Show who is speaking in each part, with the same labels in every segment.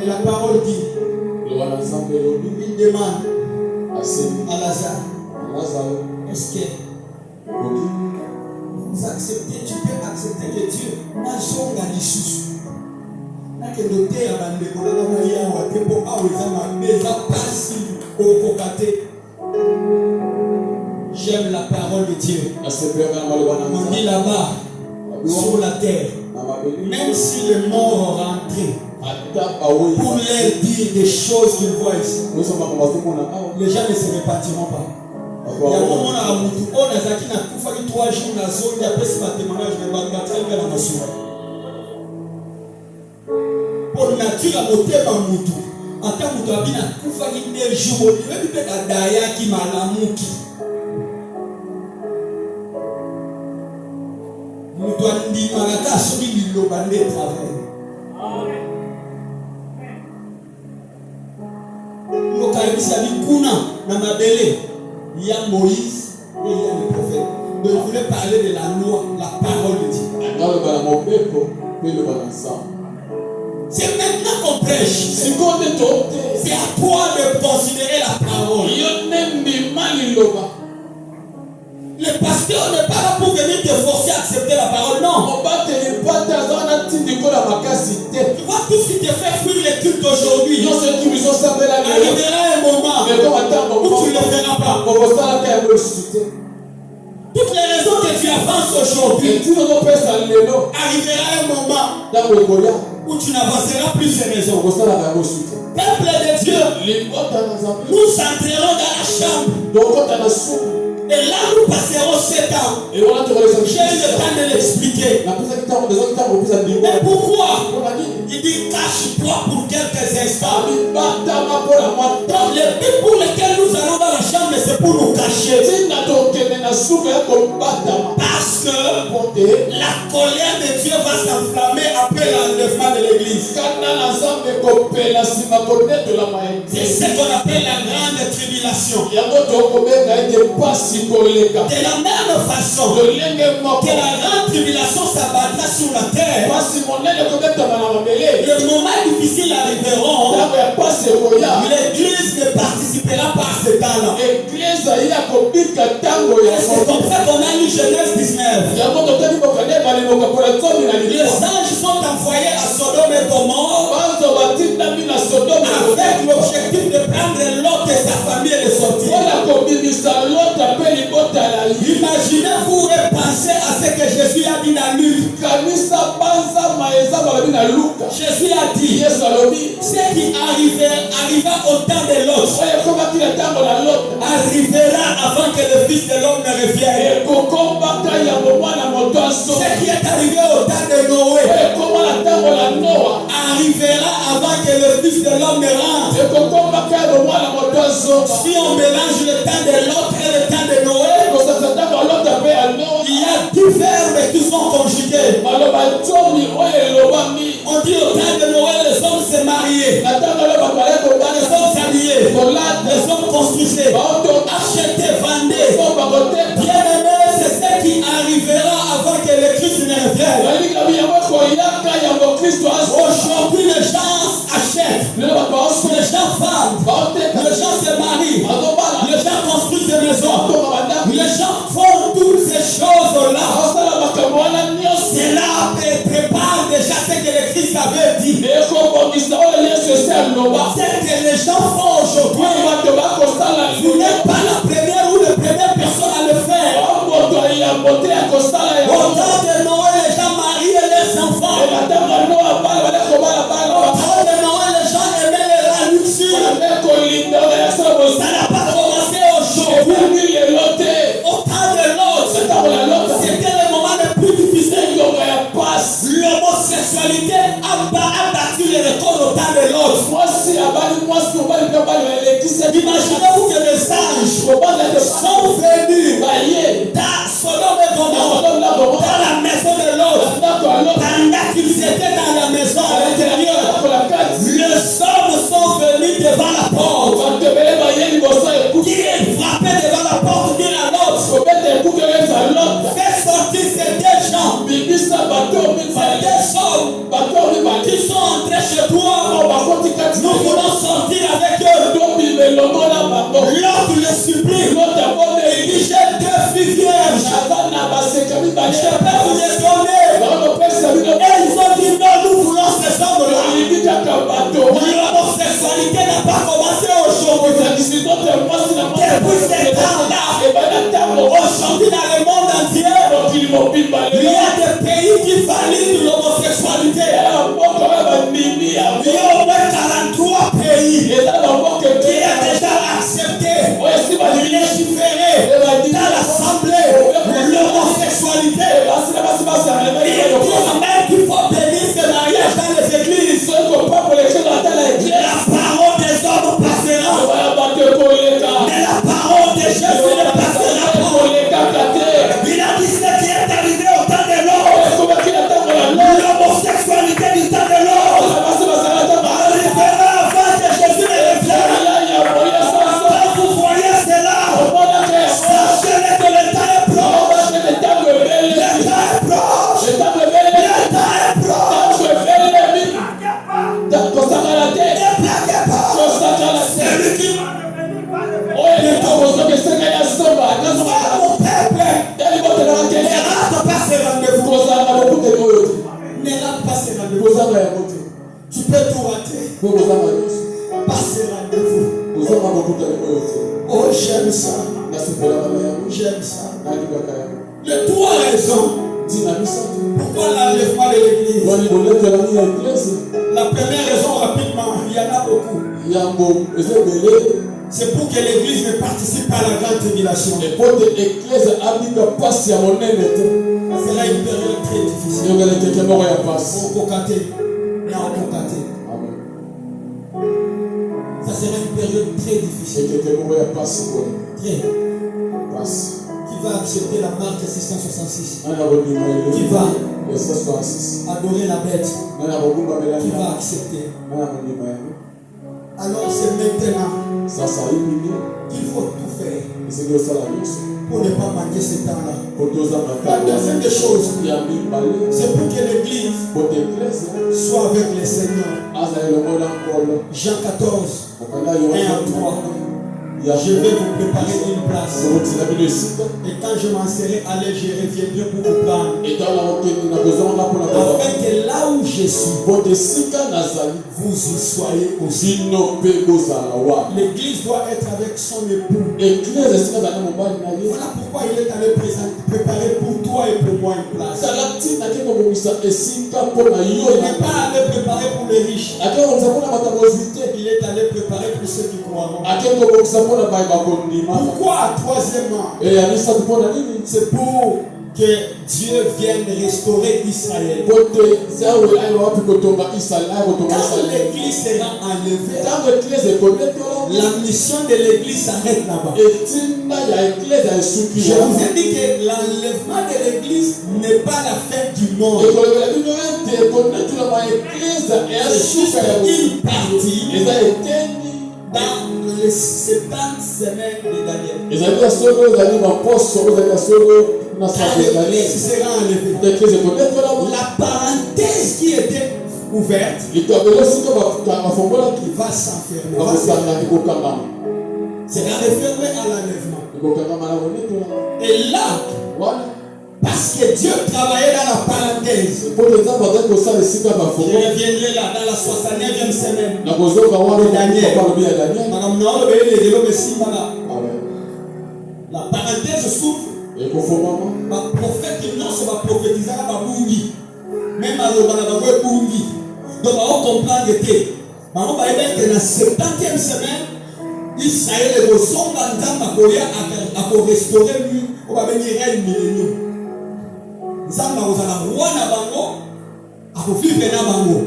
Speaker 1: Et la parole dit, il demande à Lazare, est-ce que vous acceptez, tu peux accepter que Dieu n'a jamais dit que le terre a été j'aime la parole de Dieu. On dit là-bas, sur la terre, même si les morts rentrent pour leur dire des choses qu'ils voient ici, les gens ne se répartiront pas. Il y a un moment où on a dit que 3 jours dans la zone, après ce témoignage, je vais battre dans ma soirée. Pour nature à monter dans Moutou. En tant que Moutou, il y a 2 jours, il y a peut-être Daya qui m'a l'amouki. Moutou a dit, Maraka, celui qui l'a bandé travail. Moutou a dit, ça dit, Kuna, dans ma belle, il y a Moïse et il y a le prophète. Donc, je voulais parler de la loi, la parole de Dieu. C'est maintenant qu'on prêche. C'est à toi de considérer la parole. Le pasteur n'est pas là pour venir te forcer à accepter la parole, non. Tu vois tout ce qui te fait fuir les cultes aujourd'hui. Arrivera un moment où tu ne le feras pas. Toutes les raisons que tu avances aujourd'hui, arrivera un moment où tu n'avanceras plus ces raisons. Peuple de Dieu, nous entrerons dans la chambre. Et là, nous passerons 7 ans. J'ai eu le temps de l'expliquer. Mais pourquoi? Il dit cache-toi pour quelques instants. Donc, le but pour lequel nous allons dans la chambre, c'est pour nous cacher. Parce que la colère de Dieu va s'enflammer après l'enlèvement de l'église. C'est ce qu'on appelle la grande tribulation. De la même façon que la grande tribulation s'abattra sur la terre, le moment difficile arriveront, l'église ne participera pas à ce temps-là. C'est comme ça qu'on a lu Genèse 19. Les anges sont envoyés à Sodome et Gomorrhe avec l'objectif de prendre Lot et sa famille et de sortir. Imaginez-vous et pensez à ce que Jésus a dit dans Luc. Jésus a dit ce qui arriva au temps de Lot arrivera avant que le Fils de l'homme ne revienne. Ce qui est arrivé au temps de Noé arrivera avant que le Fils de l'homme ne rentre. Si on mélange le temps de Lot et le temps de Noé, il y a 10 verbes qui sont conjugués. On dit au temps de Noé, les hommes se mariaient, les hommes s'habillaient, les hommes construisaient, achetaient, vendaient. Bien aimé, c'est ce qui arrivera avant que le Christ ne revienne. Aujourd'hui, les gens achètent, les gens vendent, les gens se marient, les gens construisent des maisons, les gens font toutes ces choses-là. Cela prépare déjà ce que le Christ avait dit. C'est que les gens font aujourd'hui. Vous n'êtes pas la première ou la première personne à le faire. Au temps de Noé, les gens mariaient leurs enfants. Au temps de Noé, les gens aimaient la luxure. Ça n'a pas commencé aujourd'hui. Au temps de Lot, c'était le moment le plus difficile. L'homosexualité a battu les records au temps de Lot. Imaginez-vous que les anges sont venus dans Sodome et Gomorrhe, dans la maison de Lot, pendant qu'ils étaient dans la maison à l'intérieur. Les hommes sont venus devant la porte. Qui frappaient devant la porte, dit à Lot, fais sortir ces 2 gens, ces 2 hommes qui sont entrés chez toi. passera de vous. Oh, j'aime ça. J'aime ça. Les trois raisons pourquoi l'enlèvement de l'église. La première raison, rapidement, il y en a beaucoup. C'est pour que l'église ne participe pas à la grande tribulation. Ça sera une période très difficile. Ça sera une période très difficile. Très. Qui va accepter la marque 666? Qui va adorer la bête? Qui va accepter? Alors c'est maintenant qu'il faut tout faire pour ne pas manquer ce temps-là. La deuxième des choses, c'est pour que l'église soit avec le Seigneur. Jean 14, 1 à 3. Je vais vous préparer une place. Et quand je m'en serai allé, je reviendrai pour vous prendre. Afin que là où je suis, vous y soyez aussi. L'église doit être avec son époux. Voilà pourquoi il est allé préparer pour toi et pour moi une place. Il n'est pas allé préparer pour les riches. Il est allé préparer pour ceux qui croiront. Pourquoi? Troisièmement, c'est pour que Dieu vienne restaurer Israël. Quand l'église sera enlevée, la mission de l'église s'arrête là-bas. Je vous ai dit que l'enlèvement de l'église n'est pas la fin du monde. C'est juste une partie dans les 70 semaines de Daniel. Sera enlevé. La parenthèse qui était ouverte va s'enfermer. Sera refermée à l'enlèvement. Et là, parce que Dieu travaillait dans la parenthèse. Je reviendrai là dans la 69e semaine de Daniel. La parenthèse s'ouvre. Le prophète qui non se va prophétiser à Babungi. Même à Babungi. Donc on va comprendre que dans la 70e semaine, Israël est au son d'Anzamba à restaurer lui. On va venir à une millénium. Zamba ozala roi na bango akofivre na bango.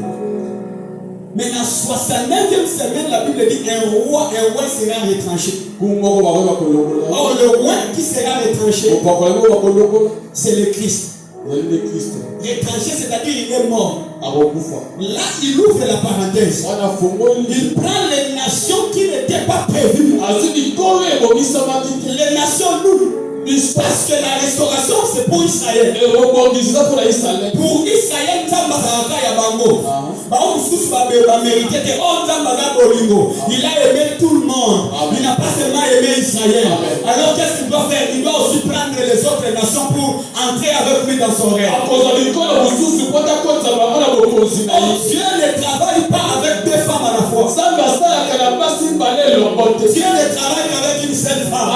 Speaker 1: Mais dans la 69e semaine, la Bible dit un roi sera retranché. Or le roi qui sera retranché, c'est le Christ. Retranché, c'est-à-dire il est mort. Là, il ouvre la parenthèse. Il prend les nations qui n'étaient pas prévues. Les nations nous. Parce que la restauration c'est pour Israël. Pour Israël, il a aimé tout le monde. Il n'a pas seulement aimé Israël. Alors qu'est-ce qu'il doit faire? Il doit aussi prendre les autres nations pour entrer avec lui dans son rêve. Dieu ne travaille pas avec deux femmes à la fois. Dieu ne travaille qu'avec une seule femme.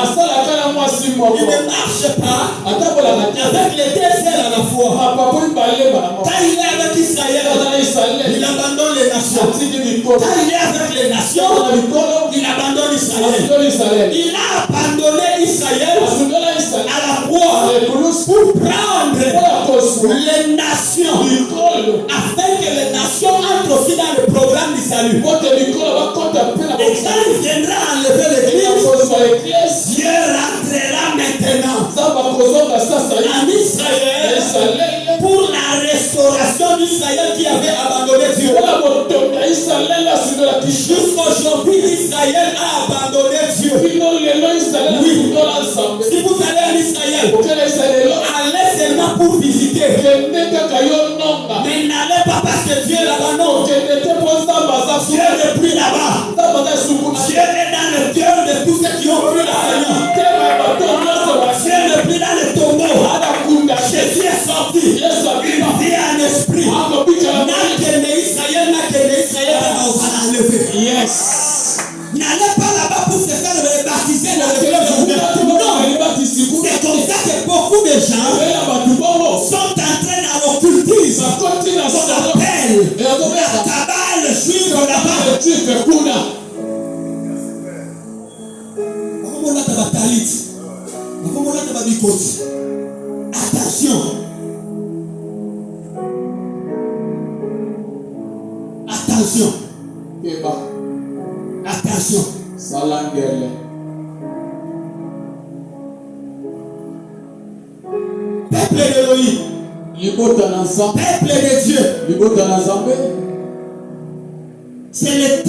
Speaker 1: Il ne marche pas avec les deux ailes à la fois. Quand il est avec Israël, il abandonne les nations. Quand il est avec les nations, il abandonne Israël. Il a abandonné Israël à la croix pour prendre les nations afin que les nations entrent aussi dans le programme du salut. Et quand il viendra enlever l'église, Dieu rentrera maintenant en Israël pour la restauration d'Israël qui avait abandonné Dieu. Jusqu'aujourd'hui, Israël a abandonné Dieu. Oui. Si vous allez en Israël, allez seulement pour visiter. Mais n'allez pas parce que Dieu est là-bas, non. Dieu n'est plus là-bas. Dieu est dans le cœur de tous ceux qui ont cru la Seigneur. Dieu n'est plus dans le tombeau. Jésus est sorti. Il vit en esprit. N'a qu'un Israël,
Speaker 2: qu'on appelle la cabale juive là-bas. Attention. Attention. Attention.
Speaker 1: Salangele.
Speaker 2: Peuple d'Élohim. Peuple de Dieu. C'est le